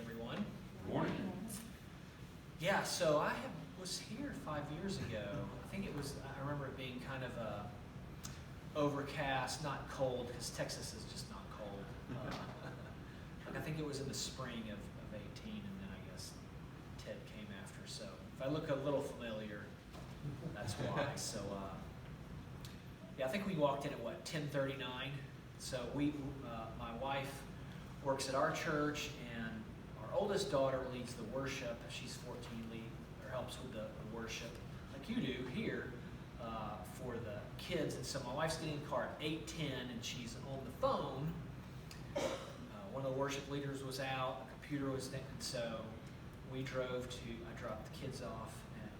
everyone. Good morning. Yeah, so was here 5 years ago. I remember it being kind of overcast, not cold, because Texas is just not cold. I think it was in the spring of 18, and then I guess Ted came after. So if I look a little familiar, that's why. So yeah, I think we walked in at 10:39. So my wife works at our church, and our oldest daughter leads the worship. She's 14, helps with the worship, like you do here, for the kids. And so my wife's getting in the car at 8:10, and she's on the phone. One of the worship leaders was out, a computer was there, and so I dropped the kids off at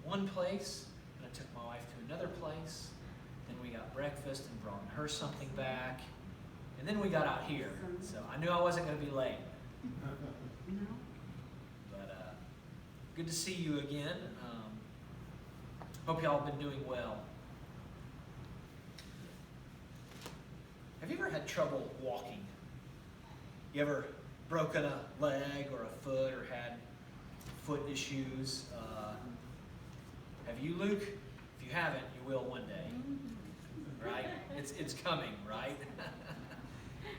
one place, and I took my wife to another place. Then we got breakfast and brought her something back. And then we got out here. So I knew I wasn't going to be late. But good to see you again. Hope y'all have been doing well. Have you ever had trouble walking? You ever broken a leg or a foot or had foot issues? Have you, Luke? If you haven't, you will one day. Right? It's coming, right?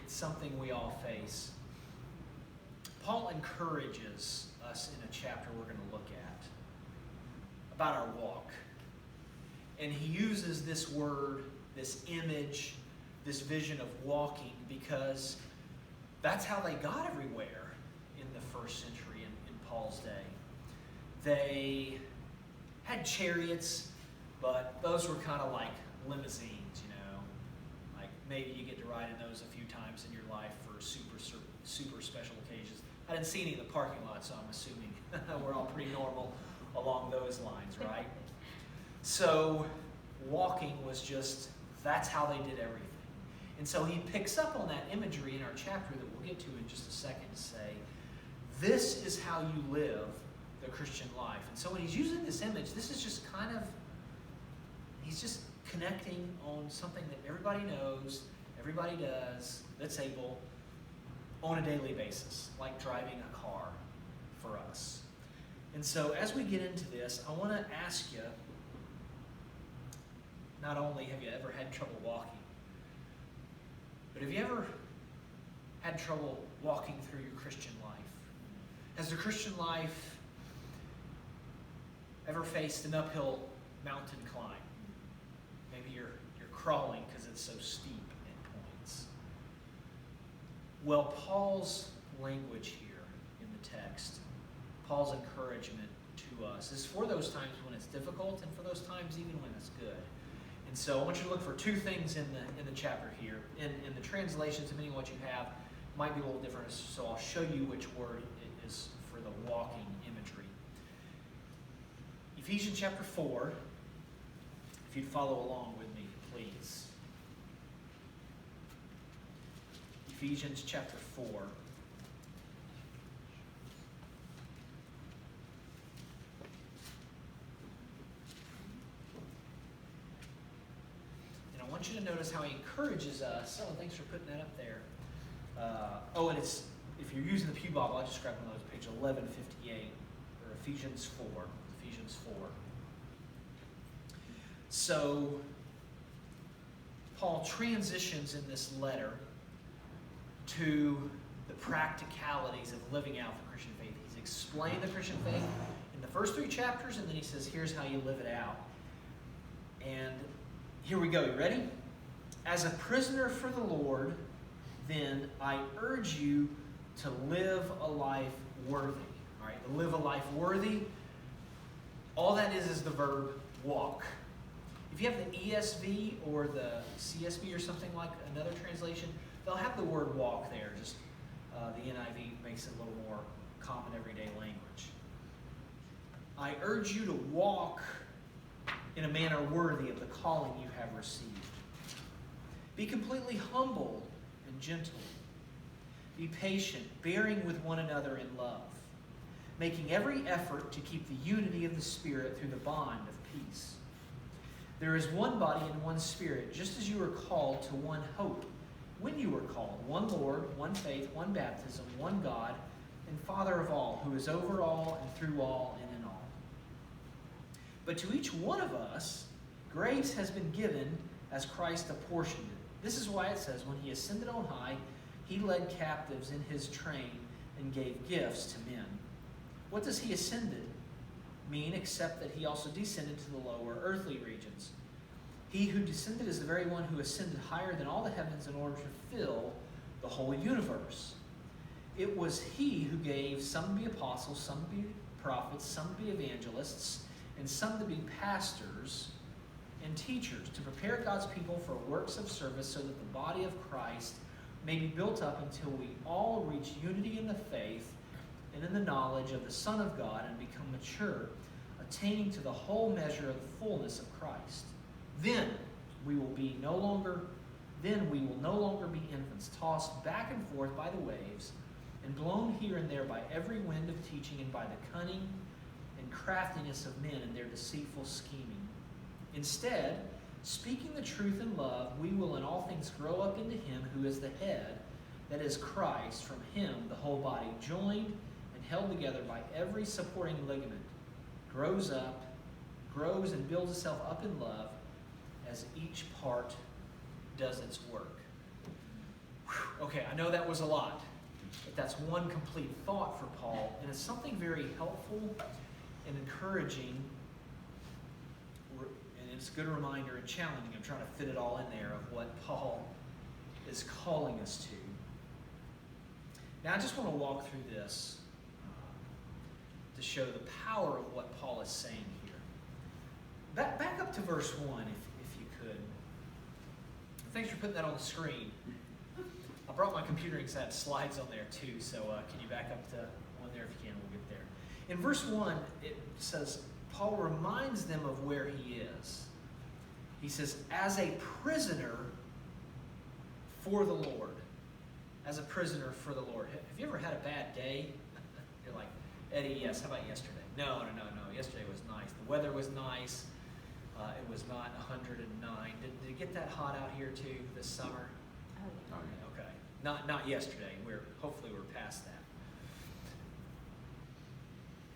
It's something we all face. Paul encourages us in a chapter we're going to look at about our walk. And he uses this word, this image, this vision of walking because that's how they got everywhere in the first century in Paul's day. They had chariots, but those were kind of like limousines, like maybe you get to ride in those a few times in your life for super special occasions. I didn't see any in the parking lot, so I'm assuming we're all pretty normal along those lines, right? So walking was just, that's how they did everything. And so he picks up on that imagery in our chapter that we'll get to in just a second to say, this is how you live the Christian life. And so when he's using this image, this is just he's just connecting on something that everybody knows, everybody does, that's able on a daily basis, like driving a car for us. And so as we get into this, I want to ask you, not only have you ever had trouble walking, but have you ever had trouble walking through your Christian life? Has the Christian life ever faced an uphill mountain climb? Maybe you're crawling because it's so steep at points. Well, Paul's language here in the text, Paul's encouragement to us is for those times when it's difficult and for those times even when it's good. And so I want you to look for two things in the chapter here. In the translations, depending on what you have, might be a little different. So I'll show you which word it is for the walking imagery. Ephesians chapter 4. If you'd follow along with me, please. Ephesians chapter 4. And I want you to notice how he encourages us. Oh, thanks for putting that up there. And it's, if you're using the Pew Bible, I just grabbed one of those, page 1158, or Ephesians 4. Ephesians 4. So, Paul transitions in this letter to the practicalities of living out the Christian faith. He's explained the Christian faith in the first 3 chapters, and then he says, here's how you live it out. And here we go. You ready? As a prisoner for the Lord, then I urge you to live a life worthy. All right, to live a life worthy. All that is the verb walk. If you have the ESV or the CSB or something like another translation, they'll have the word walk there. Just the NIV makes it a little more common everyday language. I urge you to walk in a manner worthy of the calling you have received. Be completely humble and gentle. Be patient, bearing with one another in love, making every effort to keep the unity of the Spirit through the bond of peace. There is one body and one Spirit, just as you are called to one hope when you were called, one Lord, one faith, one baptism, one God, and Father of all, who is over all and through all and in all. But to each one of us, grace has been given as Christ apportioned it. This is why it says, when he ascended on high, he led captives in his train and gave gifts to men. What does he ascended mean except that he also descended to the lower earthly regions? He who descended is the very one who ascended higher than all the heavens in order to fill the whole universe. It was he who gave some to be apostles, some to be prophets, some to be evangelists, and some to be pastors and teachers, to prepare God's people for works of service so that the body of Christ may be built up until we all reach unity in the faith and in the knowledge of the Son of God and become mature, attaining to the whole measure of the fullness of Christ. Then we will no longer be infants, tossed back and forth by the waves, and blown here and there by every wind of teaching and by the cunning and craftiness of men and their deceitful scheming. Instead, speaking the truth in love, we will in all things grow up into him who is the head, that is Christ. From him the whole body, joined and held together by every supporting ligament, grows and builds itself up in love as each part does its work. Whew. Okay, I know that was a lot, but that's one complete thought for Paul, and it's something very helpful and encouraging, and it's a good reminder and challenging. I'm trying to fit it all in there of what Paul is calling us to. Now, I just want to walk through this to show the power of what Paul is saying here. Back up to verse 1, if you could. Thanks for putting that on the screen. I brought my computer because I had slides on there too, so can you back up to on there if you can? We'll get there. In verse 1, it says, Paul reminds them of where he is. He says, as a prisoner for the Lord. As a prisoner for the Lord. Have you ever had a bad day? You're like, Eddie, yes, how about yesterday? No. Yesterday was nice. The weather was nice. It was not 109. Did it get that hot out here too this summer? Oh, yeah. Okay. Not yesterday. Hopefully we're past that.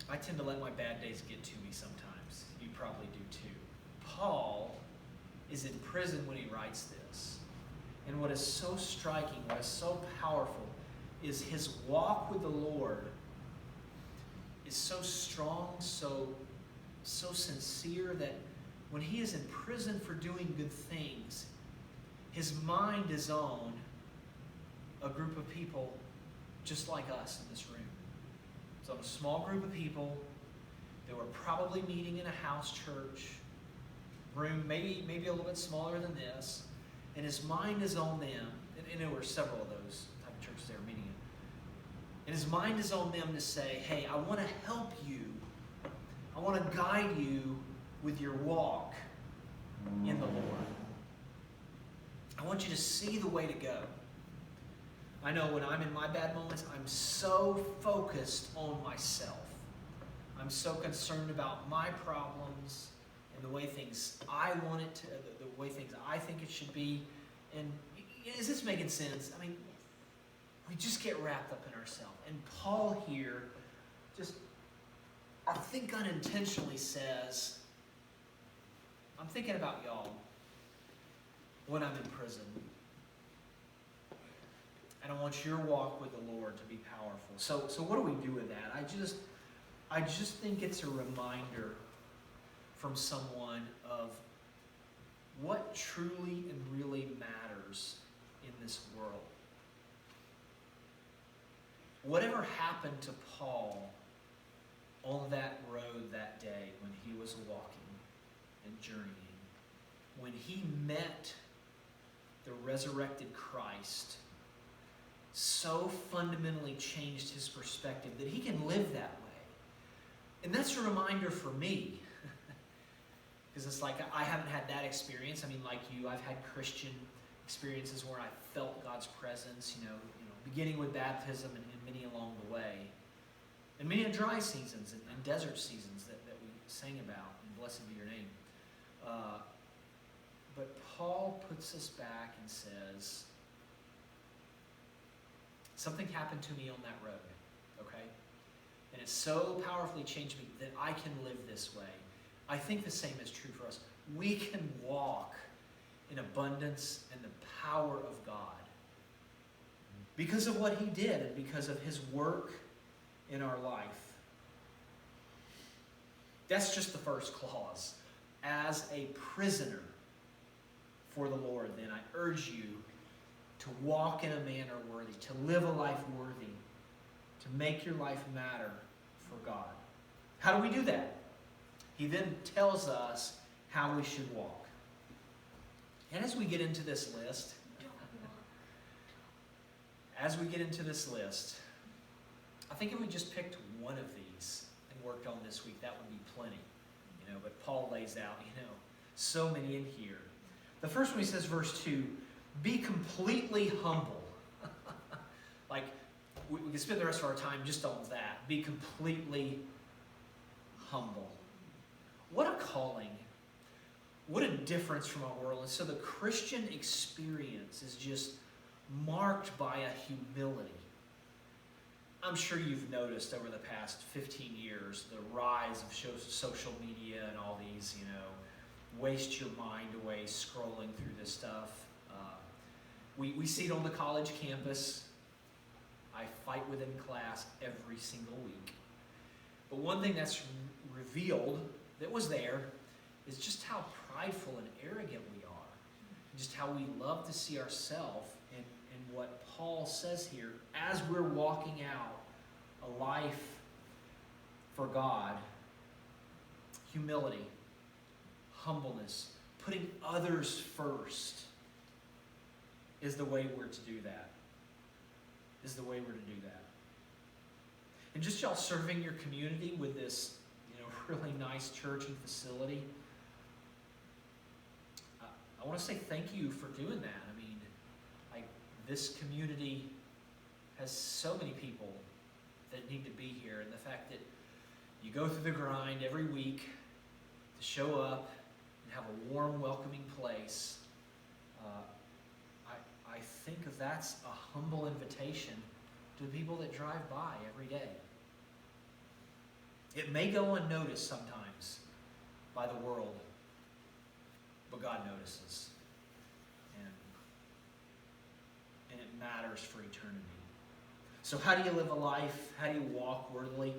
I tend to let my bad days get to me sometimes. You probably do too. Paul is in prison when he writes this. And what is so striking, what is so powerful, is his walk with the Lord is so strong, so sincere, that when he is in prison for doing good things, his mind is on a group of people just like us in this room. It's on a small group of people that were probably meeting in a house church room, maybe a little bit smaller than this, and his mind is on them. And there were several of those type of churches they were meeting in. And his mind is on them to say, hey, I want to help you. I want to guide you with your walk in the Lord. I want you to see the way to go. I know when I'm in my bad moments, I'm so focused on myself. I'm so concerned about my problems and the way things I want it to, the way things I think it should be. And is this making sense? I mean, we just get wrapped up in ourselves. And Paul here just, I think unintentionally says, I'm thinking about y'all when I'm in prison. And I want your walk with the Lord to be powerful. So what do we do with that? I just think it's a reminder from someone of what truly and really matters in this world. Whatever happened to Paul on that road that day when he was walking and journeying, when he met the resurrected Christ, so fundamentally changed his perspective that he can live that way. And that's a reminder for me. Because it's like I haven't had that experience. I mean, like you, I've had Christian experiences where I felt God's presence, beginning with baptism and many along the way. And many dry seasons and desert seasons that we sang about, and blessed be your name. But Paul puts us back and says, Something happened to me on that road, okay? And it so powerfully changed me that I can live this way. I think the same is true for us. We can walk in abundance and the power of God because of what he did and because of his work in our life. That's just the first clause. As a prisoner for the Lord, then I urge you to walk in a manner worthy, to live a life worthy, to make your life matter for God. How do we do that? He then tells us how we should walk. And as we get into this list, I think if we just picked one of these and worked on this week, that would be plenty. But Paul lays out, so many in here. The first one he says, verse 2, be completely humble. Like, we can spend the rest of our time just on that. Be completely humble. What a calling. What a difference from our world. And so the Christian experience is just marked by a humility. I'm sure you've noticed over the past 15 years the rise of social media and all these, waste your mind away scrolling through this stuff. We see it on the college campus. I fight within class every single week. But one thing that's revealed that was there is just how prideful and arrogant we are. Just how we love to see ourselves in what Paul says here as we're walking out a life for God. Humility, humbleness, putting others first is the way we're to do that. And just y'all serving your community with this, really nice church and facility. I want to say thank you for doing that. This community has so many people that need to be here, and the fact that you go through the grind every week to show up and have a warm, welcoming place, I think that's a humble invitation to the people that drive by every day. It may go unnoticed sometimes by the world, but God notices. And it matters for eternity. So how do you live a life? How do you walk worthily?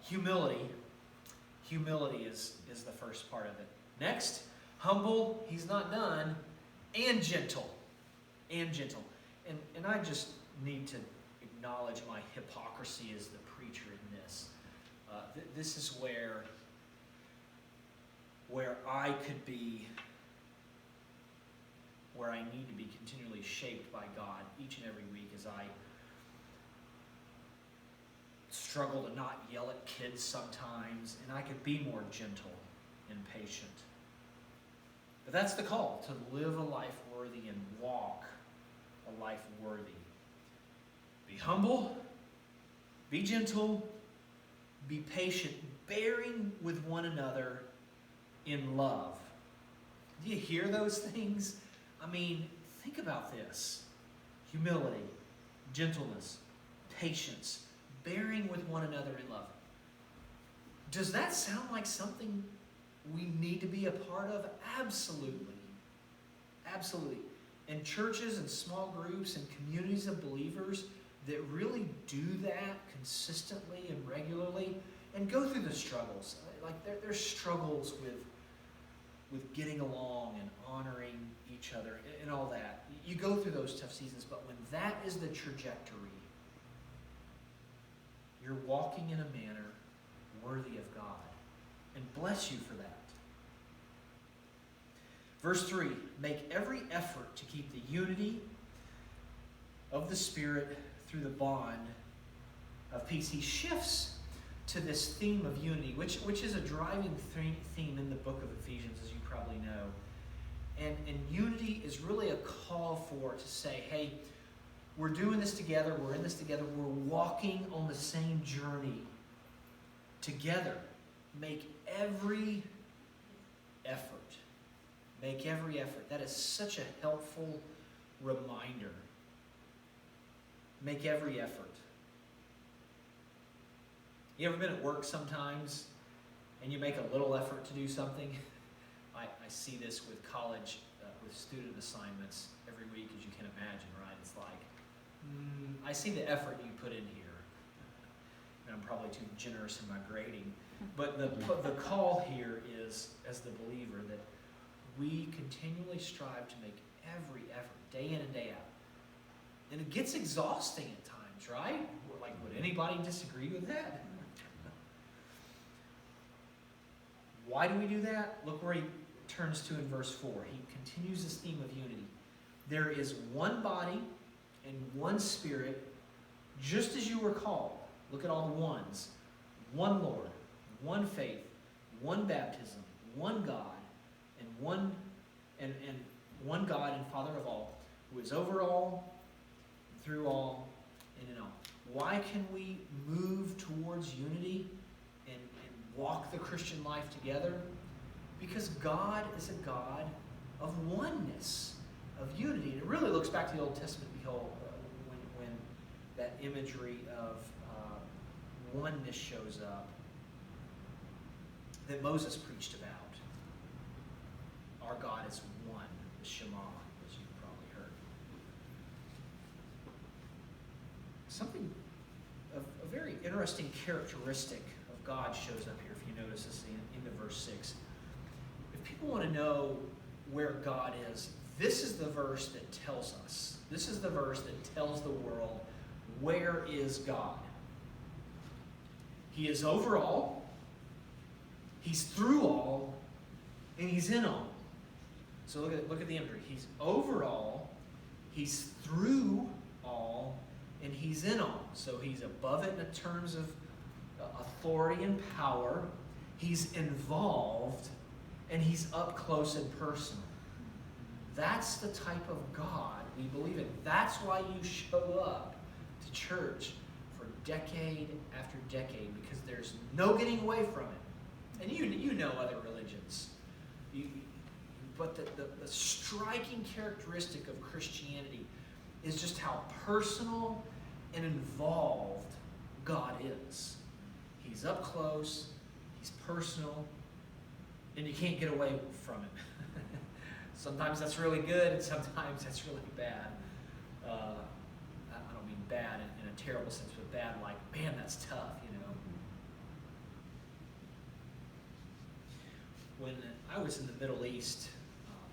Humility. Humility is the first part of it. Next, humble, he's not done, and gentle. And gentle. And I just need to acknowledge my hypocrisy as the preacher in this. This is where I could be, where I need to be continually shaped by God each and every week as I struggle to not yell at kids sometimes, and I could be more gentle and patient. But that's the call, to live a life worthy and walk a life worthy. Be humble, be gentle, be patient, bearing with one another in love. Do you hear those things? Think about this. Humility, gentleness, patience, bearing with one another in love. Does that sound like something we need to be a part of? Absolutely. Absolutely. And churches and small groups and communities of believers that really do that consistently and regularly and go through the struggles. There's struggles with getting along and honoring each other and all that. You go through those tough seasons, but when that is the trajectory, you're walking in a manner worthy of God. And bless you for that. Verse 3, make every effort to keep the unity of the Spirit through the bond of peace. He shifts to this theme of unity, which is a driving theme in the book of Ephesians, as you probably know. And unity is really a call to say, hey, we're doing this together, we're in this together, we're walking on the same journey together. Make every effort. Make every effort. That is such a helpful reminder. Make every effort. You ever been at work sometimes and you make a little effort to do something? I see this with college, with student assignments every week, as you can imagine, right? It's like, I see the effort you put in here. And I'm probably too generous in my grading. But the call here is, as the believer, that we continually strive to make every effort, day in and day out. And it gets exhausting at times, right? Like, would anybody disagree with that? Why do we do that? Look where he turns to in verse 4. He continues this theme of unity. There is one body and one Spirit, just as you were called. Look at all the ones. One Lord, one faith, one baptism, one God, and one God and Father of all, who is over all, through all, and in all. Why can we move towards unity and walk the Christian life together? Because God is a God of oneness, of unity. And it really looks back to the Old Testament, when that imagery of oneness shows up that Moses preached about. Our God is one, the Shema, as you've probably heard. Something, a very interesting characteristic of God shows up here, if you notice this in the verse 6. If people want to know where God is, this is the verse that tells us. This is the verse that tells the world, where is God? He is over all, He's through all, and He's in all. So look at the imagery. He's over all, He's through all, and He's in all. So He's above it in terms of authority and power. He's involved, and He's up close and personal. That's the type of God we believe in. That's why you show up to church for decade after decade, because there's no getting away from it. And you know other religions. But the striking characteristic of Christianity is just how personal and involved God is. He's up close, He's personal, and you can't get away from Him. Sometimes that's really good, and sometimes that's really bad. I don't mean bad in a terrible sense, but bad like, man, that's tough, you know. When I was in the Middle East,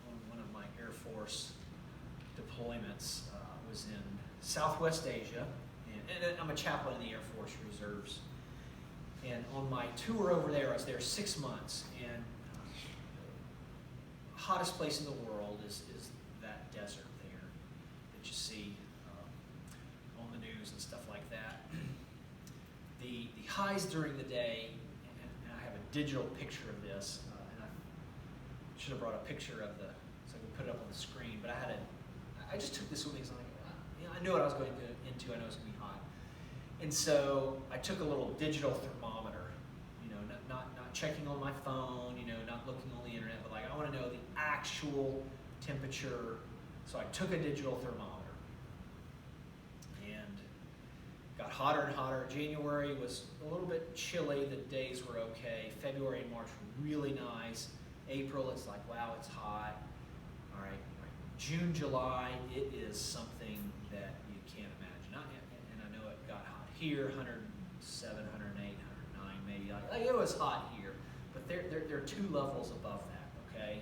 on one of my Air Force deployments, was in Southwest Asia, and I'm a chaplain in the Air Force Reserves. And on my tour over there, I was there 6 months, and the hottest place in the world is that desert there that you see on the news and stuff like that. The highs during the day, and I have a digital picture of this, and I should have brought a picture of so I could put it up on the screen, but I just took this with me because I knew what I was going into. I know it's going to be hot. And so I took a little digital thermometer, not checking on my phone, not looking on the internet, but like I want to know the actual temperature. So I took a digital thermometer and got hotter and hotter. January was a little bit chilly. The days were okay. February and March were really nice. April, it's like, wow, it's hot. All right. June, July, it is something that you can't imagine. And I know it got hot here, 107, 108, 109 maybe. Like it was hot here, but there are two levels above that, okay?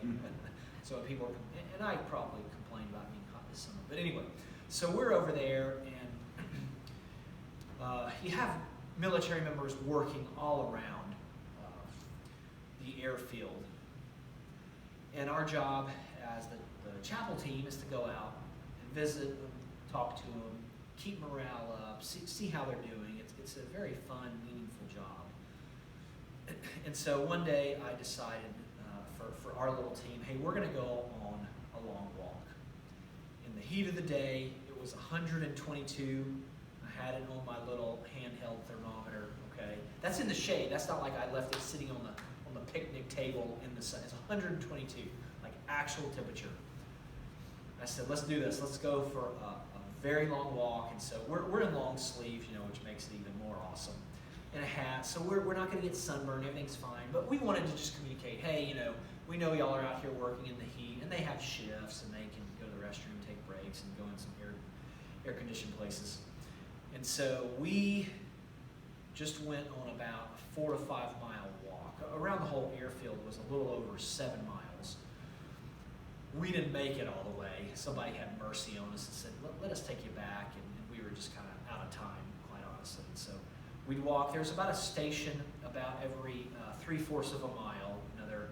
So people are, and I probably complained about being hot this summer. But anyway, so we're over there, and you have military members working all around the airfield. And our job as the chapel team is to go out and visit them, talk to them, keep morale up, see how they're doing. It's a very fun, meaningful job. And so one day I decided for our little team, hey, we're going to go on a long walk. In the heat of the day, it was 122. I had it on my little handheld thermometer, okay? That's in the shade. That's not like I left it sitting on the picnic table in the sun. It's 122, like actual temperature. I said, let's do this. Let's go for a very long walk, and so we're in long sleeves, which makes it even more awesome. And a hat, so we're not going to get sunburned, everything's fine. But we wanted to just communicate, hey, we know y'all are out here working in the heat, and they have shifts, and they can go to the restroom, take breaks, and go in some air-conditioned places. And so we just went on about a 4 to 5 mile walk. Around the whole airfield was a little over 7 miles. We didn't make it all the way. Somebody had mercy on us and said, let us take you back, and we were just kind of out of time, quite honestly. And so we'd walk. There's about a station about every 3/4 of a mile. Another,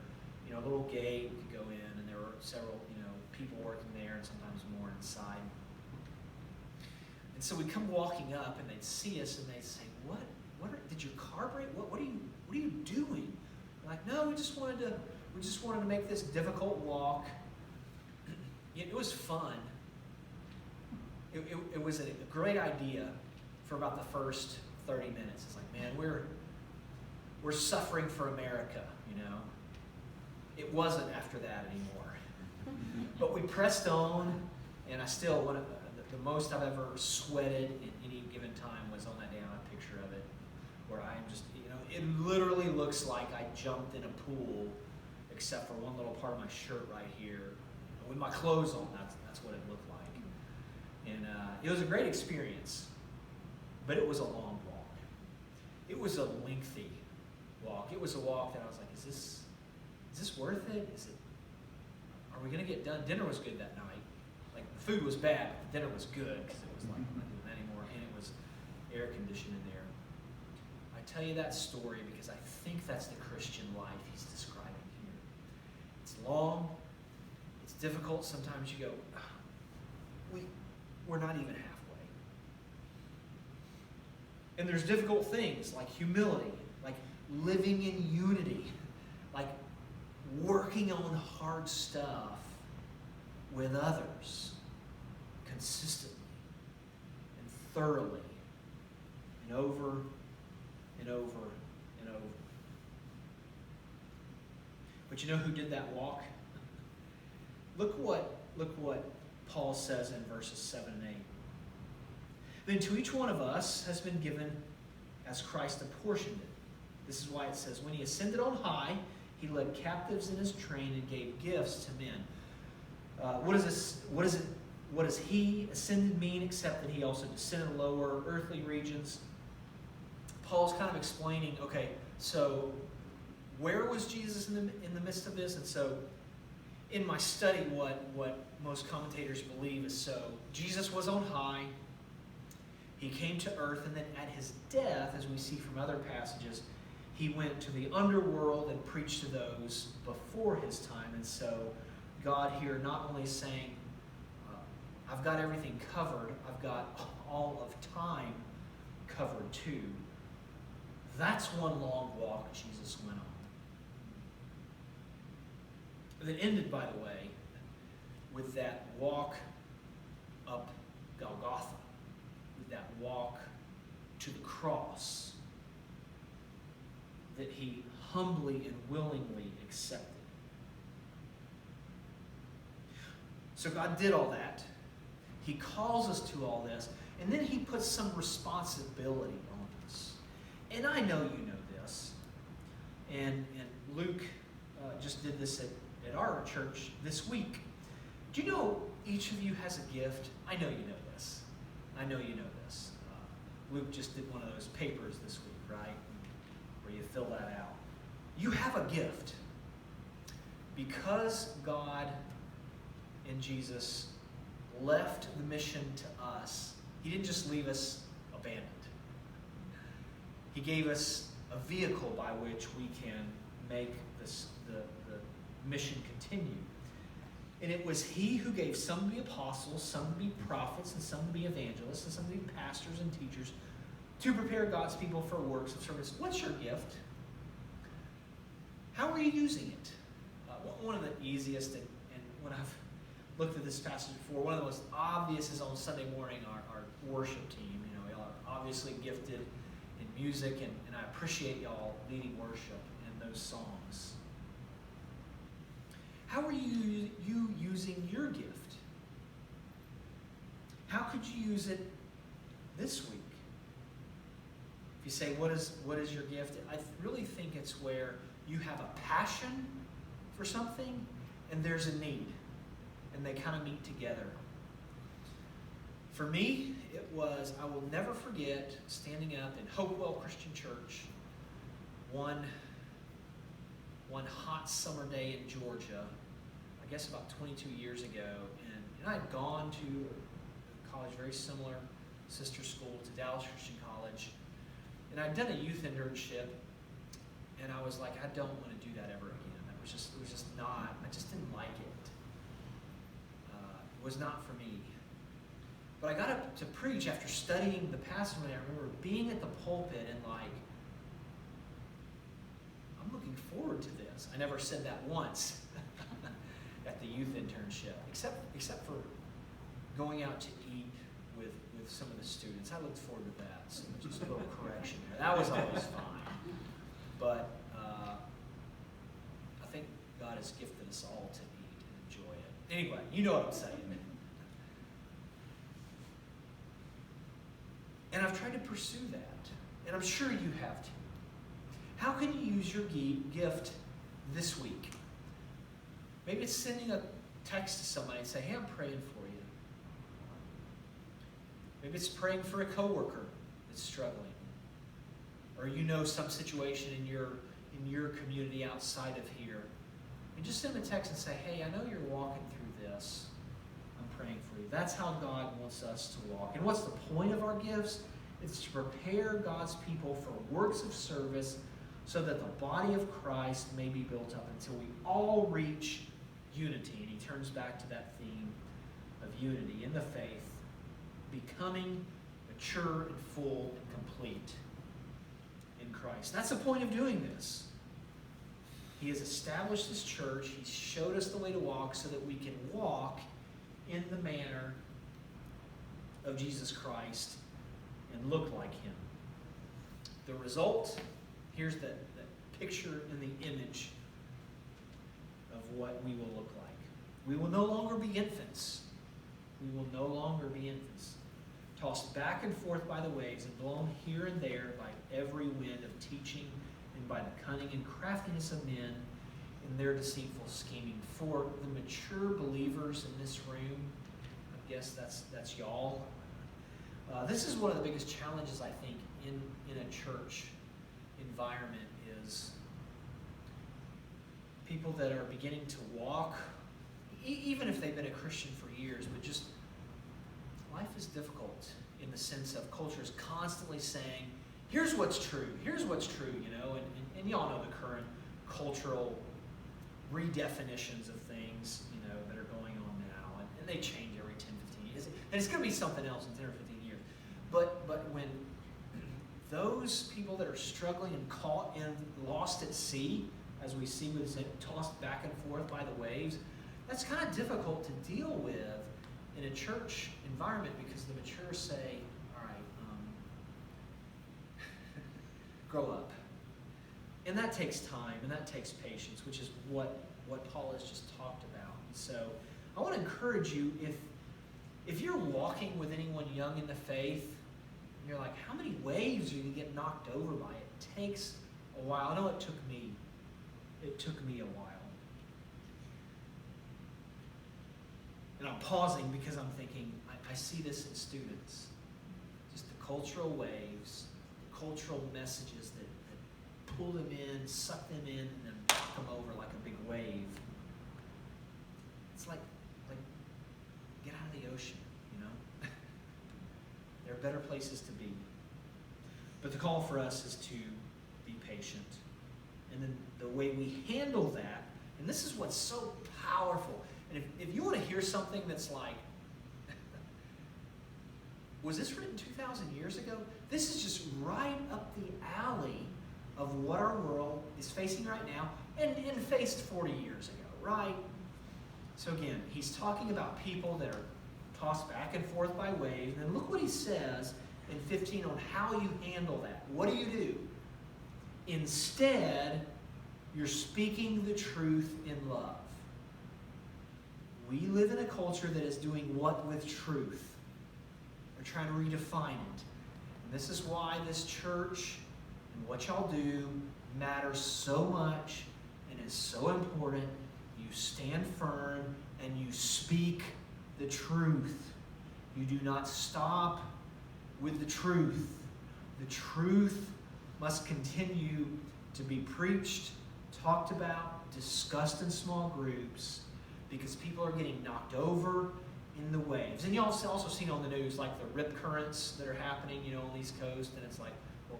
little gate. We could go in, and there were several, people working there, and sometimes more inside. And so we'd come walking up, and they'd see us, and they'd say, did your car break? What are you doing? We're like, no, we just wanted to make this difficult walk. It was fun. It was a great idea for about the first 30 minutes. It's like, man, we're suffering for America, It wasn't after that anymore. But we pressed on, and I still, the most I've ever sweated in any given time was on that day. I have a picture of it, where I'm just, it literally looks like I jumped in a pool, except for one little part of my shirt right here. With my clothes on, that's what it looked like. And it was a great experience, but it was a long walk. It was a lengthy walk. It was a walk that I was like, is this worth it? Are we going to get done? Dinner was good that night. Like, the food was bad, but the dinner was good, because it was like, I'm not doing that anymore, and it was air conditioned in there. I tell you that story because I think that's the Christian life he's describing here. It's long. It's difficult. Sometimes you go, we're not even halfway. And there's difficult things like humility, like living in unity, like working on hard stuff with others consistently and thoroughly and over and over and over. But you know who did that walk? Look what Paul says in verses 7 and 8. Then to each one of us has been given as Christ apportioned it. This is why it says, when he ascended on high, he led captives in his train and gave gifts to men. What does he ascended mean, except that he also descended lower earthly regions? Paul's kind of explaining, okay, so where was Jesus in the midst of this? And so in my study, what most commentators believe is, so Jesus was on high, he came to earth, and then at his death, as we see from other passages, he went to the underworld and preached to those before his time. And so God here not only saying, I've got everything covered, I've got all of time covered too. That's one long walk Jesus went on. That ended, by the way, with that walk up Golgotha, with that walk to the cross that he humbly and willingly accepted. So God did all that. He calls us to all this, and then he puts some responsibility on us. And I know you know this. And Luke just did this at our church this week. Do you know each of you has a gift? I know you know this. I know you know this. Luke just did one of those papers this week, right? Where you fill that out. You have a gift. Because God and Jesus left the mission to us, he didn't just leave us abandoned. He gave us a vehicle by which we can make the mission continue. And it was he who gave some to be apostles, some to be prophets, and some to be evangelists, and some to be pastors and teachers, to prepare God's people for works of service. What's your gift? How are you using it? One of the easiest, and when I've looked at this passage before, one of the most obvious is on Sunday morning, our worship team. You know, y'all are obviously gifted in music, and I appreciate y'all leading worship in those songs. How are you using your gift? How could you use it this week? If you say, what is your gift? I really think it's where you have a passion for something and there's a need. And they kind of meet together. For me, it was, I will never forget standing up in Hopewell Christian Church one hot summer day in Georgia, I guess about 22 years ago. And I had gone to a college very similar, sister school to Dallas Christian College. And I'd done a youth internship, and I was like, I don't want to do that ever again. It was just not, I just didn't like it. It was not for me. But I got up to preach after studying the passage, and I remember being at the pulpit and like, I'm looking forward to this. I never said that once at the youth internship, except for going out to eat with some of the students. I looked forward to that. So just a little correction there. That was always fine. But I think God has gifted us all to eat and enjoy it. Anyway, you know what I'm saying. And I've tried to pursue that. And I'm sure you have too. How can you use your gift this week? Maybe it's sending a text to somebody and say, hey, I'm praying for you. Maybe it's praying for a coworker that's struggling. Or you know some situation in your community outside of here. And just send them a text and say, hey, I know you're walking through this. I'm praying for you. That's how God wants us to walk. And what's the point of our gifts? It's to prepare God's people for works of service so that the body of Christ may be built up until we all reach unity. And he turns back to that theme of unity in the faith, becoming mature and full and complete in Christ. That's the point of doing this. He has established his church. He showed us the way to walk so that we can walk in the manner of Jesus Christ and look like him. The result, here's the picture and the image of what we will look like. We will no longer be infants. We will no longer be infants, tossed back and forth by the waves and blown here and there by every wind of teaching and by the cunning and craftiness of men in their deceitful scheming. For the mature believers in this room, I guess that's y'all. This is one of the biggest challenges, I think, in a church environment is people that are beginning to walk, even if they've been a Christian for years, but just life is difficult in the sense of culture is constantly saying, here's what's true, you know, and y'all know the current cultural redefinitions of things, you know, that are going on now, and they change every 10, 15 years, and it's going to be something else in 10 or 15 years. But when those people that are struggling and caught and lost at sea, as we see with this tossed back and forth by the waves, that's kind of difficult to deal with in a church environment because the mature say, all right, grow up. And that takes time and that takes patience, which is what Paul has just talked about. So I want to encourage you, if you're walking with anyone young in the faith, and you're like, how many waves are you going to get knocked over by? It takes a while. I know it took me. It took me a while. And I'm pausing because I'm thinking, I see this in students. Just the cultural waves, the cultural messages that pull them in, suck them in, and then knock them over like a big wave. It's like get out of the ocean, you know? There are better places to be. But the call for us is to be patient. And then the way we handle that, and this is what's so powerful. And if you want to hear something that's like, was this written 2,000 years ago? This is just right up the alley of what our world is facing right now and faced 40 years ago, right? So again, he's talking about people that are tossed back and forth by waves. And look what he says in 15 on how you handle that. What do? Instead, you're speaking the truth in love. We live in a culture that is doing what with truth? They're trying to redefine it. And this is why this church and what y'all do matters so much and is so important. You stand firm and you speak the truth. You do not stop with the truth. The truth must continue to be preached, talked about, discussed in small groups, because people are getting knocked over in the waves. And you also seen on the news like the rip currents that are happening, on the East Coast, and it's like, well,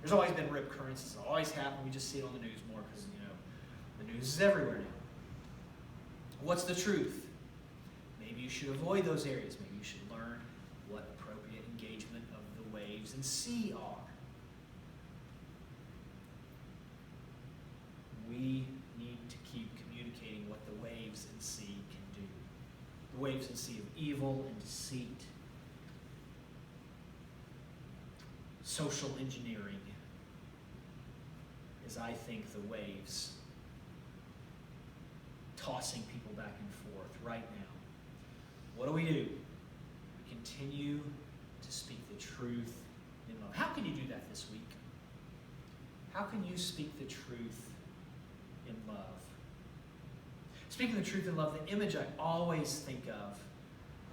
there's always been rip currents. It's always happened. We just see it on the news more because, the news is everywhere now. What's the truth? Maybe you should avoid those areas. Maybe you should learn what appropriate engagement of the waves and sea are. We need to keep communicating what the waves and sea can do. The waves and sea of evil and deceit. Social engineering is, I think, the waves tossing people back and forth right now. What do? We continue to speak the truth in love. How can you do that this week? How can you speak the truth in love? Speaking the truth in love, the image I always think of,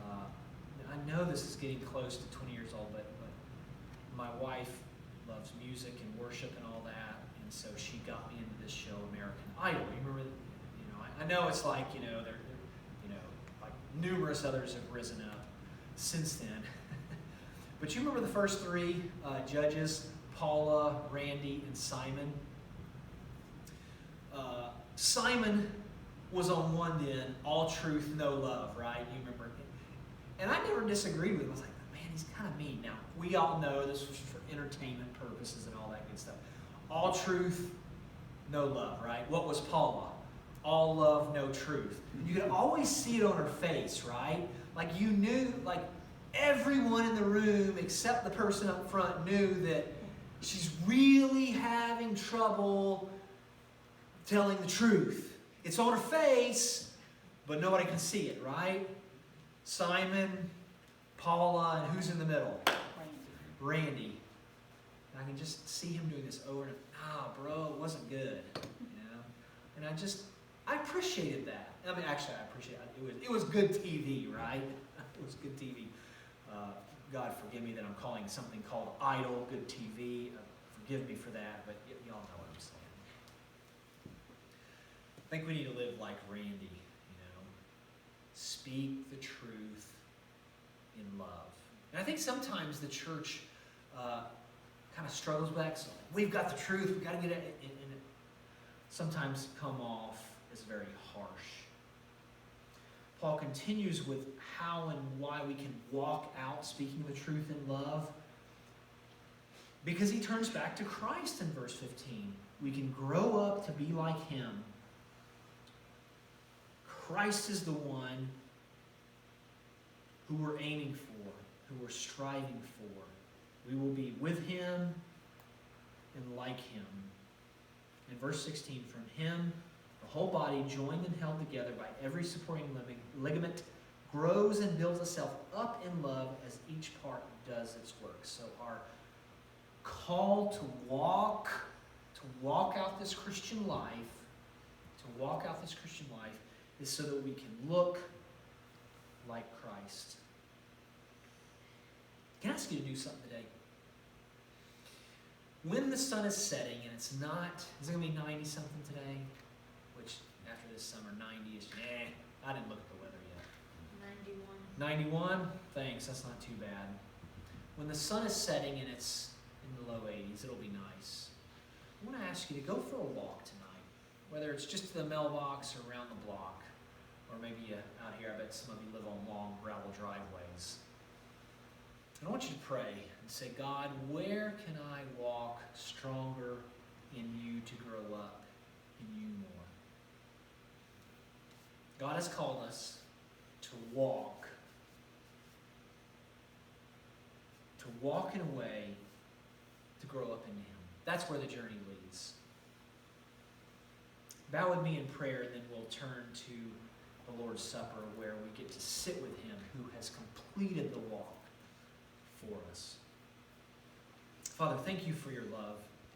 I know this is getting close to 20 years old, but my wife loves music and worship and all that, and so she got me into this show, American Idol. You remember, I know it's like, like numerous others have risen up since then. But you remember the first three judges, Paula, Randy, and Simon? Simon was on one end, all truth, no love, right? You remember? And I never disagreed with him. I was like, man, he's kind of mean. Now, we all know this was for entertainment purposes and all that good stuff. All truth, no love, right? What was Paula? All love, no truth. You could always see it on her face, right? Like you knew, like everyone in the room except the person up front knew that she's really having trouble telling the truth. It's on her face, but nobody can see it, right? Simon, Paula, and who's in the middle? Randy. And I can just see him doing this over and over. Bro, it wasn't good. And I appreciated that. I mean, actually, I appreciate it. It was good TV, right? It was good TV. God forgive me that I'm calling something called Idol good TV. Forgive me for that, but y'all know what I'm saying. I think we need to live like Randy, Speak the truth in love. And I think sometimes the church kind of struggles with that. So we've got the truth, we've got to get it, and it sometimes come off as very harsh. Paul continues with how and why we can walk out speaking the truth in love, because he turns back to Christ in verse 15. We can grow up to be like him. Christ is the one who we're aiming for, who we're striving for. We will be with him and like him. In verse 16, from him, the whole body, joined and held together by every supporting ligament, grows and builds itself up in love as each part does its work. So our call to walk out this Christian life, is so that we can look like Christ. Can I ask you to do something today? When the sun is setting and it's not, is it going to be 90 something today? Which after this summer, 90 is, I didn't look at the weather yet. 91? Thanks, that's not too bad. When the sun is setting and it's in the low 80s, it'll be nice. I want to ask you to go for a walk tonight. Whether it's just to the mailbox or around the block, or maybe out here, I bet some of you live on long gravel driveways. And I want you to pray and say, God, where can I walk stronger in you to grow up in you more? God has called us to walk in a way to grow up in him. That's where the journey leads. Bow with me in prayer, and then we'll turn to the Lord's Supper, where we get to sit with him who has completed the walk for us. Father, thank you for your love.